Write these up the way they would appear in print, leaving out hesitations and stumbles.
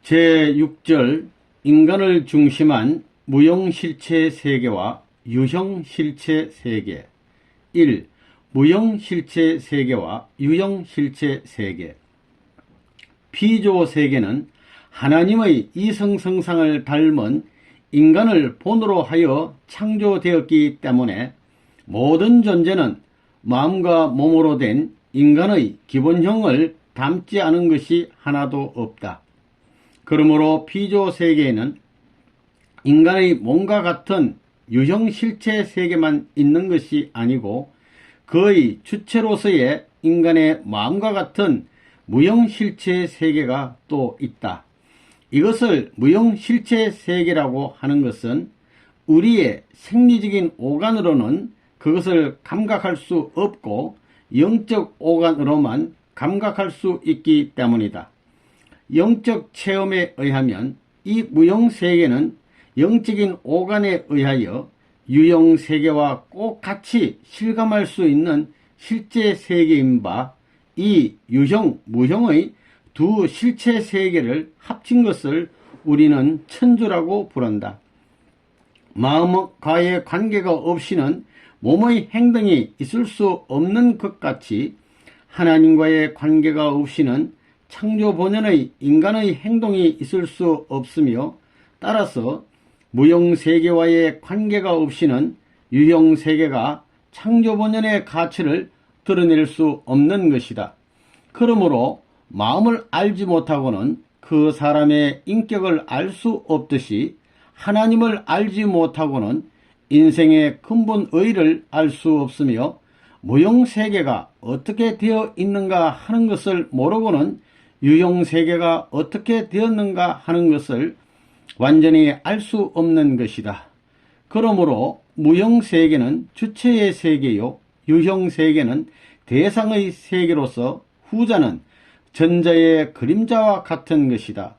제6절 인간을 중심한 무형실체 세계와 유형실체 세계. 1. 무형실체 세계와 유형실체 세계. 피조 세계는 하나님의 이성성상을 닮은 인간을 본으로 하여 창조되었기 때문에 모든 존재는 마음과 몸으로 된 인간의 기본형을 담지 않은 것이 하나도 없다. 그러므로 피조 세계에는 인간의 몸과 같은 유형실체 세계만 있는 것이 아니고 그의 주체로서의 인간의 마음과 같은 무형실체 세계가 또 있다. 이것을 무형실체 세계라고 하는 것은 우리의 생리적인 오간으로는 그것을 감각할 수 없고 영적 오간으로만 감각할 수 있기 때문이다. 영적 체험에 의하면 이 무형세계는 영적인 오간에 의하여 유형세계와 꼭 같이 실감할 수 있는 실제 세계인 바, 이 유형, 무형의 두 실체 세계를 합친 것을 우리는 천주라고 부른다. 마음과의 관계가 없이는 몸의 행동이 있을 수 없는 것 같이 하나님과의 관계가 없이는 창조 본연의 인간의 행동이 있을 수 없으며 따라서 무형세계와의 관계가 없이는 유형세계가 창조 본연의 가치를 드러낼 수 없는 것이다. 그러므로 마음을 알지 못하고는 그 사람의 인격을 알 수 없듯이 하나님을 알지 못하고는 인생의 근본 의의를 알 수 없으며 무형세계가 어떻게 되어 있는가 하는 것을 모르고는 유형세계가 어떻게 되었는가 하는 것을 완전히 알 수 없는 것이다. 그러므로 무형세계는 주체의 세계요, 유형세계는 대상의 세계로서 후자는 전자의 그림자와 같은 것이다.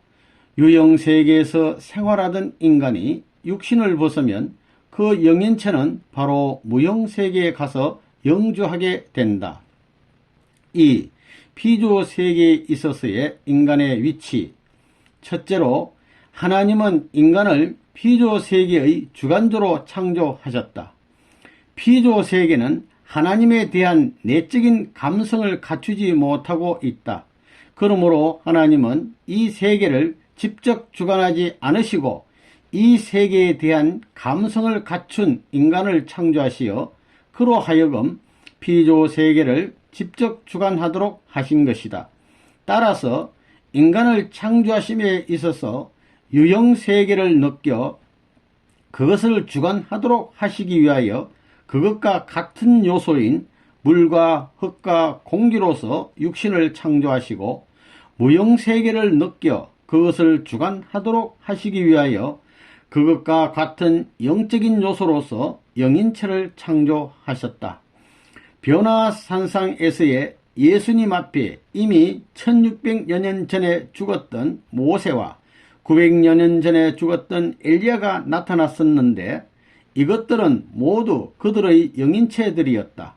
유형세계에서 생활하던 인간이 육신을 벗으면 그 영인체는 바로 무형세계에 가서 영주하게 된다. 2. 피조 세계에 있어서의 인간의 위치. 첫째로 하나님은 인간을 피조 세계의 주관자로 창조하셨다. 피조 세계는 하나님에 대한 내적인 감성을 갖추지 못하고 있다. 그러므로 하나님은 이 세계를 직접 주관하지 않으시고 이 세계에 대한 감성을 갖춘 인간을 창조하시어 그로 하여금 피조 세계를 직접 주관하도록 하신 것이다. 따라서 인간을 창조하심에 있어서 유형세계를 느껴 그것을 주관하도록 하시기 위하여 그것과 같은 요소인 물과 흙과 공기로서 육신을 창조하시고 무형세계를 느껴 그것을 주관하도록 하시기 위하여 그것과 같은 영적인 요소로서 영인체를 창조하셨다. 변화산상에서의 예수님 앞에 이미 1600여 년 전에 죽었던 모세와 900여 년 전에 죽었던 엘리야가 나타났었는데 이것들은 모두 그들의 영인체들이었다.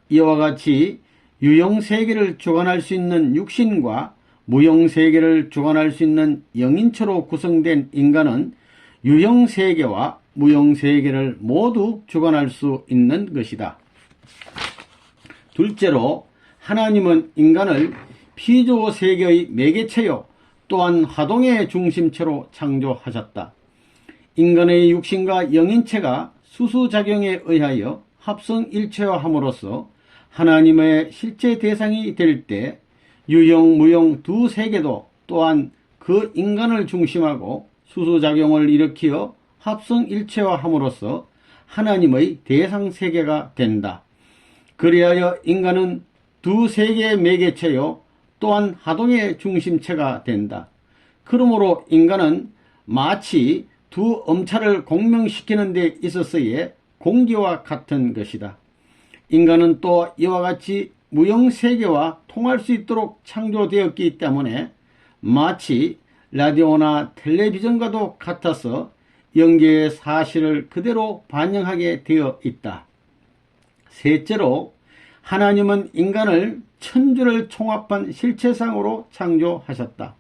이와 같이 유형세계를 주관할 수 있는 육신과 무형세계를 주관할 수 있는 영인체로 구성된 인간은 유형세계와 무형세계를 모두 주관할 수 있는 것이다. 둘째로 하나님은 인간을 피조세계의 매개체요 또한 화동의 중심체로 창조하셨다. 인간의 육신과 영인체가 수수작용에 의하여 합성일체화함으로써 하나님의 실제 대상이 될 때 유형, 무형 두 세계도 또한 그 인간을 중심하고 수수작용을 일으키어 합성일체화함으로써 하나님의 대상세계가 된다. 그리하여 인간은 두 세계의 매개체요 또한 하동의 중심체가 된다. 그러므로 인간은 마치 두 엄차를 공명시키는 데 있어서의 공기와 같은 것이다. 인간은 또 이와 같이 무형세계와 통할 수 있도록 창조되었기 때문에 마치 라디오나 텔레비전과도 같아서 영계의 사실을 그대로 반영하게 되어 있다. 셋째로 하나님은 인간을 천주를 총합한 실체상으로 창조하셨다.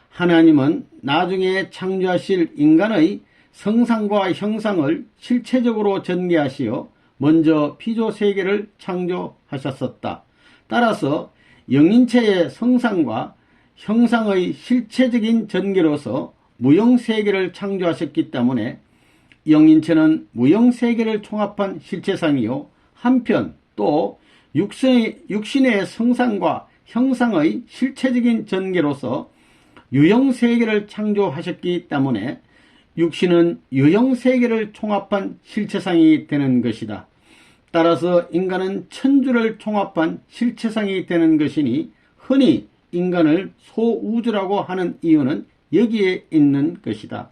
하나님은 나중에 창조하실 인간의 성상과 형상을 실체적으로 전개하시어 먼저 피조 세계를 창조하셨었다. 따라서 영인체의 성상과 형상의 실체적인 전개로서 무형세계를 창조하셨기 때문에 영인체는 무형세계를 총합한 실체상이요, 한편 또 육신의 성상과 형상의 실체적인 전개로서 유형세계를 창조하셨기 때문에 육신은 유형세계를 총합한 실체상이 되는 것이다. 따라서 인간은 천주를 총합한 실체상이 되는 것이니 흔히 인간을 소우주라고 하는 이유는 여기에 있는 것이다.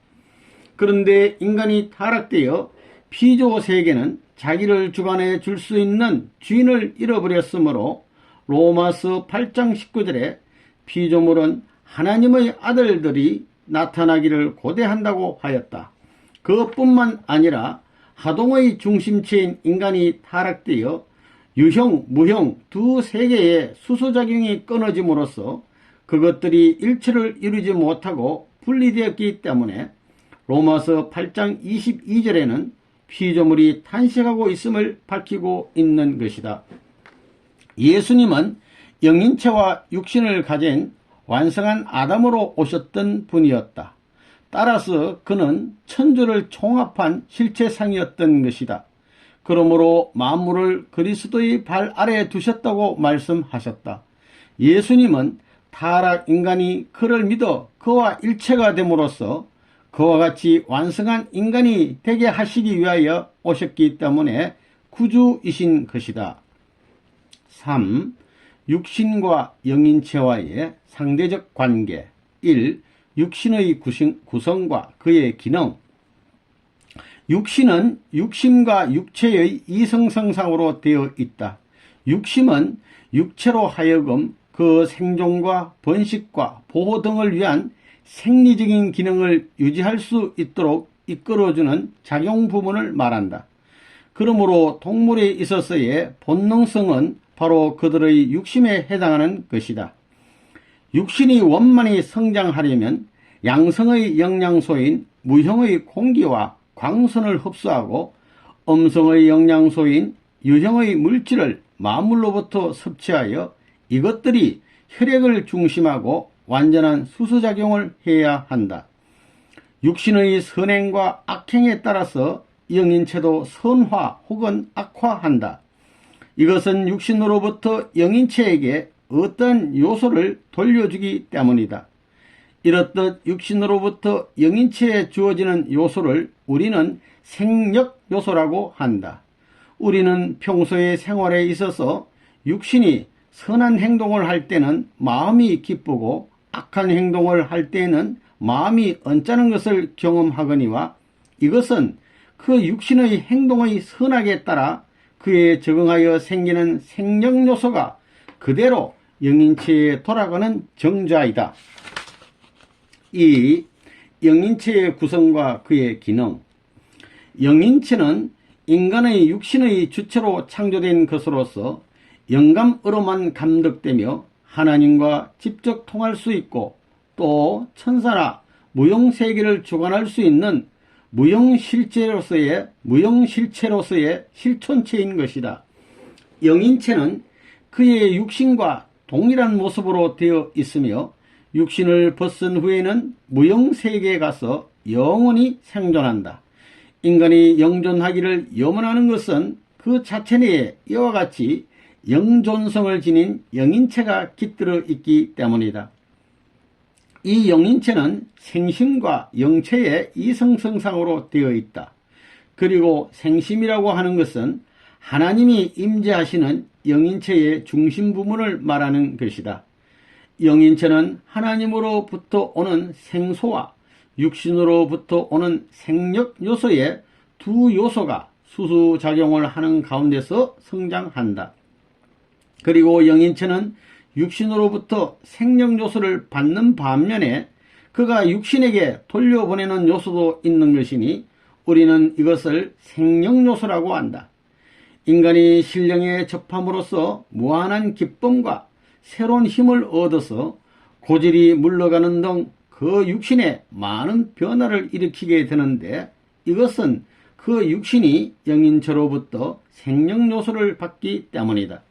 그런데 인간이 타락되어 피조세계는 자기를 주관해 줄 수 있는 주인을 잃어버렸으므로 로마서 8장 19절에 피조물은 하나님의 아들들이 나타나기를 고대한다고 하였다. 그것뿐만 아니라 하동의 중심체인 인간이 타락되어 유형, 무형 두 세계의 수소작용이 끊어짐으로써 그것들이 일체를 이루지 못하고 분리되었기 때문에 로마서 8장 22절에는 피조물이 탄식하고 있음을 밝히고 있는 것이다. 예수님은 영인체와 육신을 가진 완성한 아담으로 오셨던 분이었다. 따라서 그는 천주를 총합한 실체상이었던 것이다. 그러므로 만물을 그리스도의 발 아래에 두셨다고 말씀하셨다. 예수님은 타락 인간이 그를 믿어 그와 일체가 됨으로써 그와 같이 완성한 인간이 되게 하시기 위하여 오셨기 때문에 구주이신 것이다. 3. 육신과 영인체와의 상대적 관계. 1. 육신의 구성과 그의 기능. 육신은 육심과 육체의 이성성상으로 되어 있다. 육심은 육체로 하여금 그 생존과 번식과 보호 등을 위한 생리적인 기능을 유지할 수 있도록 이끌어주는 작용 부분을 말한다. 그러므로 동물에 있어서의 본능성은 바로 그들의 육심에 해당하는 것이다. 육신이 원만히 성장하려면 양성의 영양소인 무형의 공기와 광선을 흡수하고 음성의 영양소인 유형의 물질을 만물로부터 섭취하여 이것들이 혈액을 중심하고 완전한 수소작용을 해야 한다. 육신의 선행과 악행에 따라서 영인체도 선화 혹은 악화한다. 이것은 육신으로부터 영인체에게 어떤 요소를 돌려주기 때문이다. 이렇듯 육신으로부터 영인체에 주어지는 요소를 우리는 생력 요소라고 한다. 우리는 평소의 생활에 있어서 육신이 선한 행동을 할 때는 마음이 기쁘고 악한 행동을 할 때는 마음이 언짢은 것을 경험하거니와 이것은 그 육신의 행동의 선악에 따라 그에 적응하여 생기는 생력 요소가 그대로 영인체에 돌아가는 정좌이다. 2. 영인체의 구성과 그의 기능. 영인체는 인간의 육신의 주체로 창조된 것으로서 영감으로만 감독되며 하나님과 직접 통할 수 있고 또 천사나 무형세계를 주관할 수 있는 무형실체로서의 실존체인 것이다. 영인체는 그의 육신과 동일한 모습으로 되어 있으며 육신을 벗은 후에는 무형세계에 가서 영원히 생존한다. 인간이 영존하기를 염원하는 것은 그 자체 내에 이와 같이 영존성을 지닌 영인체가 깃들어 있기 때문이다. 이 영인체는 생심과 영체의 이성성상으로 되어 있다. 그리고 생심이라고 하는 것은 하나님이 임재하시는 영인체의 중심 부분을 말하는 것이다. 영인체는 하나님으로부터 오는 생소와 육신으로부터 오는 생력 요소의 두 요소가 수수작용을 하는 가운데서 성장한다. 그리고 영인체는 육신으로부터 생력 요소를 받는 반면에 그가 육신에게 돌려보내는 요소도 있는 것이니 우리는 이것을 생력 요소라고 한다. 인간이 신령에 접함으로써 무한한 기쁨과 새로운 힘을 얻어서 고질이 물러가는 등 그 육신에 많은 변화를 일으키게 되는데, 이것은 그 육신이 영인체로부터 생명 요소를 받기 때문이다.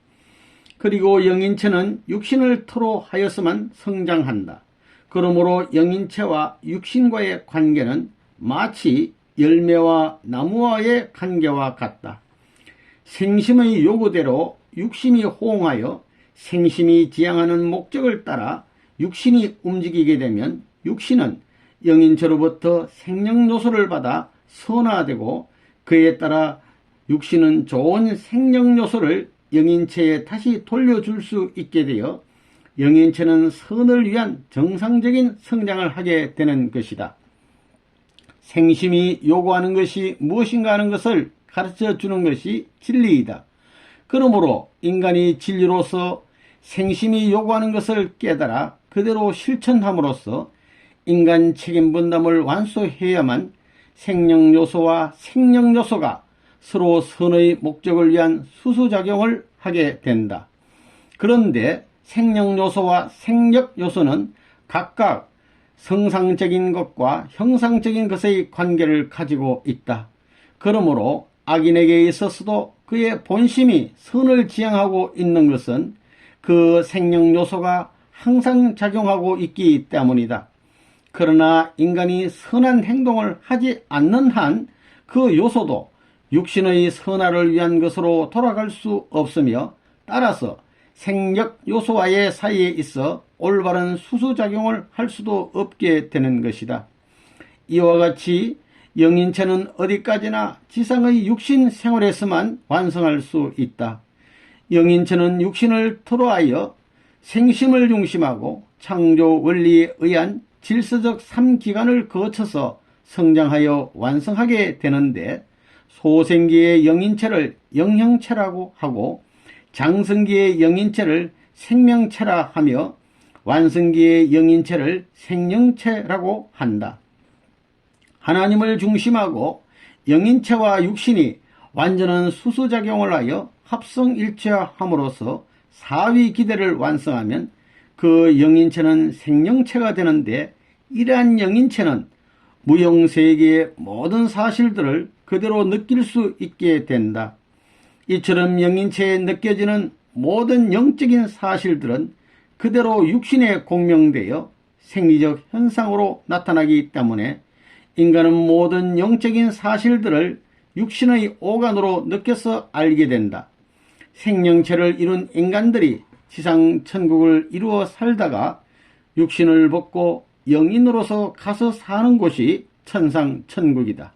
그리고 영인체는 육신을 토로 하여서만 성장한다. 그러므로 영인체와 육신과의 관계는 마치 열매와 나무와의 관계와 같다. 생심의 요구대로 육신이 호응하여 생심이 지향하는 목적을 따라 육신이 움직이게 되면 육신은 영인체로부터 생명 요소를 받아 선화되고, 그에 따라 육신은 좋은 생명 요소를 영인체에 다시 돌려줄 수 있게 되어 영인체는 선을 위한 정상적인 성장을 하게 되는 것이다. 생심이 요구하는 것이 무엇인가 하는 것을 가르쳐 주는 것이 진리이다. 그러므로 인간이 진리로서 생심이 요구하는 것을 깨달아 그대로 실천함으로써 인간 책임 분담을 완수해야만 생명요소와 생명요소가 서로 선의 목적을 위한 수수작용을 하게 된다. 그런데 생명요소와 생력요소는 각각 성상적인 것과 형상적인 것의 관계를 가지고 있다. 그러므로 악인에게 있어서도 그의 본심이 선을 지향하고 있는 것은 그 생명요소가 항상 작용하고 있기 때문이다. 그러나 인간이 선한 행동을 하지 않는 한 그 요소도 육신의 선화를 위한 것으로 돌아갈 수 없으며, 따라서 생력 요소와의 사이에 있어 올바른 수수작용을 할 수도 없게 되는 것이다. 이와 같이 영인체는 어디까지나 지상의 육신 생활에서만 완성할 수 있다. 영인체는 육신을 토로하여 생심을 중심하고 창조 원리에 의한 질서적 3기간을 거쳐서 성장하여 완성하게 되는데, 소생기의 영인체를 영형체라고 하고 장성기의 영인체를 생명체라 하며 완성기의 영인체를 생명체라고 한다. 하나님을 중심하고 영인체와 육신이 완전한 수수작용을 하여 합성일체함으로써 사위기대를 완성하면 그 영인체는 생명체가 되는데, 이러한 영인체는 무형세계의 모든 사실들을 그대로 느낄 수 있게 된다. 이처럼 영인체에 느껴지는 모든 영적인 사실들은 그대로 육신에 공명되어 생리적 현상으로 나타나기 때문에 인간은 모든 영적인 사실들을 육신의 오간으로 느껴서 알게 된다. 생명체를 이룬 인간들이 지상 천국을 이루어 살다가 육신을 벗고 영인으로서 가서 사는 곳이 천상 천국이다.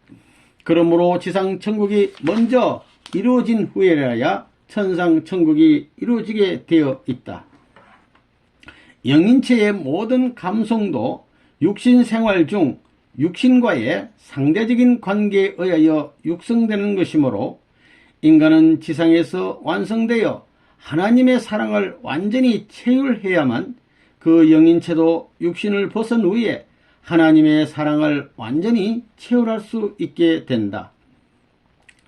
그러므로 지상 천국이 먼저 이루어진 후에라야 천상 천국이 이루어지게 되어 있다. 영인체의 모든 감성도 육신 생활 중 육신과의 상대적인 관계에 의하여 육성되는 것이므로, 인간은 지상에서 완성되어 하나님의 사랑을 완전히 체휼해야만 그 영인체도 육신을 벗은 후에 하나님의 사랑을 완전히 체휼할 수 있게 된다.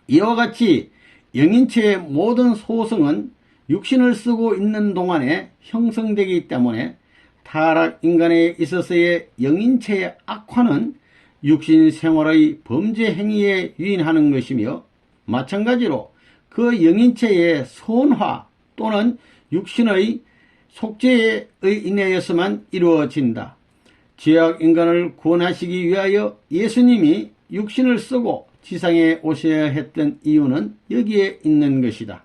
이와 같이 영인체의 모든 소성은 육신을 쓰고 있는 동안에 형성되기 때문에 타락 인간에 있어서의 영인체의 악화는 육신 생활의 범죄 행위에 유인하는 것이며, 마찬가지로 그 영인체의 선화 또는 육신의 속죄에 인하여서만 이루어진다. 죄악 인간을 구원하시기 위하여 예수님이 육신을 쓰고 지상에 오셔야 했던 이유는 여기에 있는 것이다.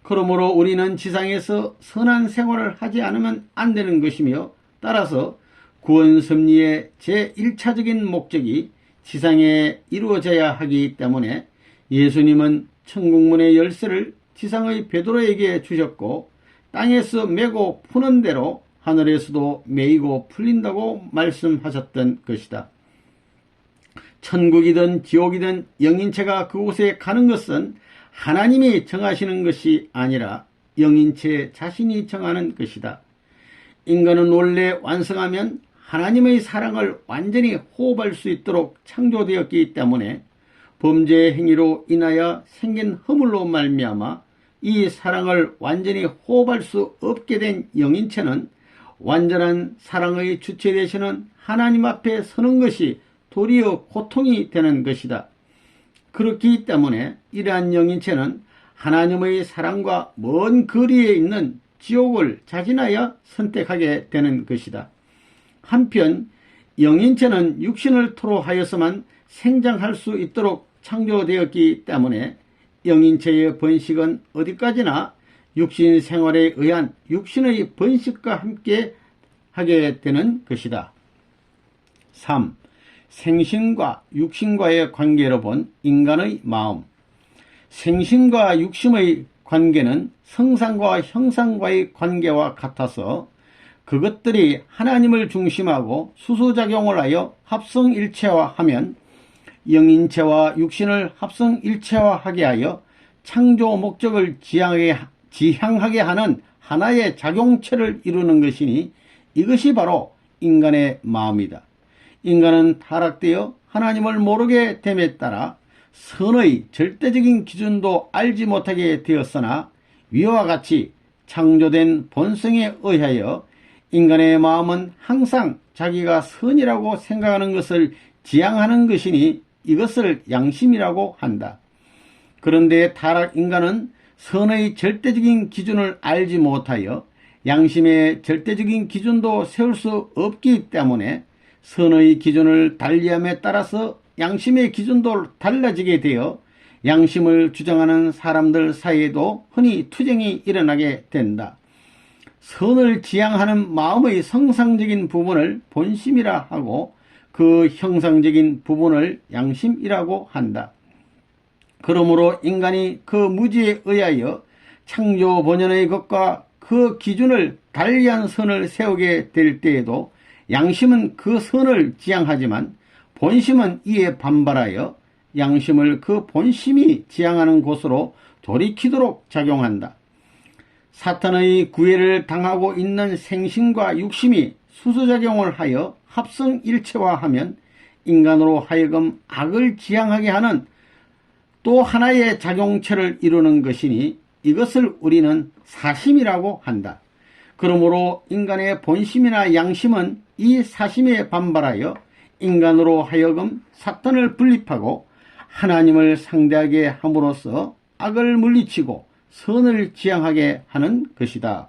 그러므로 우리는 지상에서 선한 생활을 하지 않으면 안 되는 것이며, 따라서 구원 섭리의 제1차적인 목적이 지상에 이루어져야 하기 때문에 예수님은 천국문의 열쇠를 지상의 베드로에게 주셨고, 땅에서 메고 푸는 대로 하늘에서도 메이고 풀린다고 말씀하셨던 것이다. 천국이든 지옥이든 영인체가 그곳에 가는 것은 하나님이 정하시는 것이 아니라 영인체 자신이 정하는 것이다. 인간은 원래 완성하면 하나님의 사랑을 완전히 호흡할 수 있도록 창조되었기 때문에 범죄 행위로 인하여 생긴 허물로 말미암아 이 사랑을 완전히 호흡할 수 없게 된 영인체는 완전한 사랑의 주체 되시는 하나님 앞에 서는 것이 도리어 고통이 되는 것이다. 그렇기 때문에 이러한 영인체는 하나님의 사랑과 먼 거리에 있는 지옥을 자진하여 선택하게 되는 것이다. 한편 영인체는 육신을 토로하여서만 생장할 수 있도록 창조되었기 때문에 영인체의 번식은 어디까지나 육신 생활에 의한 육신의 번식과 함께 하게 되는 것이다. 3. 생신과 육신과의 관계로 본 인간의 마음. 생신과 육신의 관계는 성상과 형상과의 관계와 같아서 그것들이 하나님을 중심하고 수소작용을 하여 합성일체화하면 영인체와 육신을 합성일체화하게 하여 창조 목적을 지향하게 하는 하나의 작용체를 이루는 것이니 이것이 바로 인간의 마음이다. 인간은 타락되어 하나님을 모르게 됨에 따라 선의 절대적인 기준도 알지 못하게 되었으나 위와 같이 창조된 본성에 의하여 인간의 마음은 항상 자기가 선이라고 생각하는 것을 지향하는 것이니 이것을 양심이라고 한다. 그런데 타락 인간은 선의 절대적인 기준을 알지 못하여 양심의 절대적인 기준도 세울 수 없기 때문에 선의 기준을 달리함에 따라서 양심의 기준도 달라지게 되어 양심을 주장하는 사람들 사이에도 흔히 투쟁이 일어나게 된다. 선을 지향하는 마음의 성상적인 부분을 본심이라 하고 그 형상적인 부분을 양심이라고 한다. 그러므로 인간이 그 무지에 의하여 창조 본연의 것과 그 기준을 달리한 선을 세우게 될 때에도 양심은 그 선을 지향하지만 본심은 이에 반발하여 양심을 그 본심이 지향하는 곳으로 돌이키도록 작용한다. 사탄의 구애를 당하고 있는 생신과 육심이 수소작용을 하여 합성일체화하면 인간으로 하여금 악을 지향하게 하는 또 하나의 작용체를 이루는 것이니 이것을 우리는 사심이라고 한다. 그러므로 인간의 본심이나 양심은 이 사심에 반발하여 인간으로 하여금 사탄을 분립하고 하나님을 상대하게 함으로써 악을 물리치고 선을 지향하게 하는 것이다.